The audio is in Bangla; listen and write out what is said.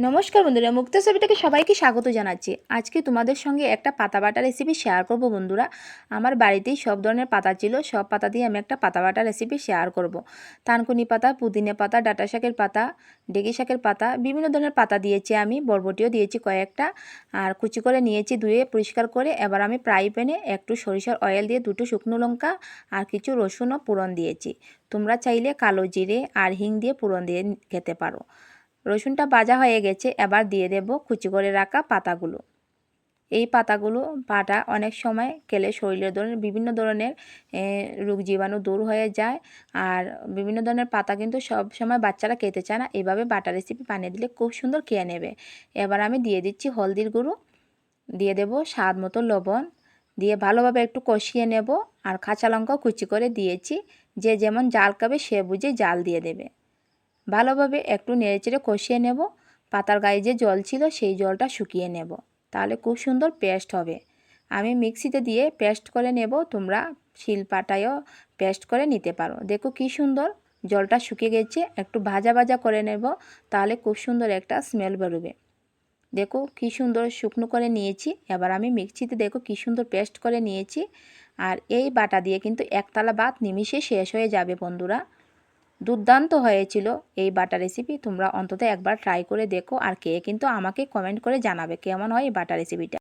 নমস্কার বন্ধুরা, মুক্ত ছবিটাকে সবাইকে স্বাগত জানাচ্ছি। আজকে তোমাদের সঙ্গে একটা পাতা বাটা রেসিপি শেয়ার করব বন্ধুরা। আমার বাড়িতেই সব ধরনের পাতা ছিল, সব পাতা দিয়ে আমি একটা পাতা বাটা রেসিপি শেয়ার করব। থানকুনি পাতা, পুদিনা পাতা, ডাঁটা শাকের পাতা, ডেকি শাকের পাতা, বিভিন্ন ধরনের পাতা দিয়েছি আমি, বরবটিও দিয়েছি কয়েকটা। আর কুচি করে নিয়েছি, ধুয়ে পরিষ্কার করে। এবার আমি ফ্রাই প্যানে একটু সরিষার অয়েল দিয়ে দুটো শুকনো লঙ্কা আর কিছু রসুনও ফোড়ন দিয়েছি। তোমরা চাইলে কালো জিরে আর হিং দিয়ে ফোড়ন দিয়ে খেতে পারো। রসুনটা ভাজা হয়ে গেছে, এবার দিয়ে দেব কুচি করে রাখা পাতাগুলো। এই পাতাগুলো বাটা অনেক সময় খেলে শরীরের বিভিন্ন ধরনের রোগ জীবাণু দূর হয়ে যায়। আর বিভিন্ন ধরনের পাতা কিন্তু সব সময় বাচ্চারা খেতে চায় না, এইভাবে বাটা রেসিপি বানিয়ে দিলে খুব সুন্দর খেয়ে নেবে। এবার আমি দিয়ে দিচ্ছি হলদির গুঁড়ো, দিয়ে দেব স্বাদ মতো লবণ, দিয়ে ভালোভাবে একটু কষিয়ে নেব। আর কাঁচা লঙ্কাও কুচি করে দিয়েছি, যে যেমন জাল খাবে সে বুঝে জাল দিয়ে দেবে। ভালোভাবে একটু নেড়েচেড়ে কষিয়ে নেব। পাতার গায়ে যে জল ছিল সেই জলটা শুকিয়ে নেব, তাহলে খুব সুন্দর পেস্ট হবে। আমি মিক্সিতে দিয়ে পেস্ট করে নেব, তোমরা শিলপাটায়ও পেস্ট করে নিতে পারো। দেখো কি সুন্দর জলটা শুকিয়ে গেছে, একটু ভাজা ভাজা করে নেব, তাহলে খুব সুন্দর একটা স্মেল বেরোবে। দেখো কি সুন্দর শুকনো করে নিয়েছি। এবার আমি মিক্সিতে দেখো কি সুন্দর পেস্ট করে নিয়েছি। আর এই বাটা দিয়ে কিন্তু একতলা ভাত নিমিষে শেষ হয়ে যাবে বন্ধুরা। দুর্দান্ত হয়েছিল এই বাটা রেসিপি। তোমরা অন্তত একবার ট্রাই করে দেখো, আর খেয়ে কিন্তু আমাকে কমেন্ট করে জানাবে কেমন হয় এই বাটা রেসিপিটা।